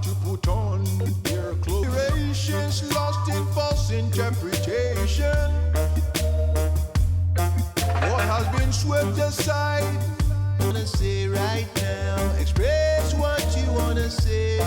to put on their clothes. Generations lost in false interpretation. What has been swept aside? Wanna say right now, express what you wanna say.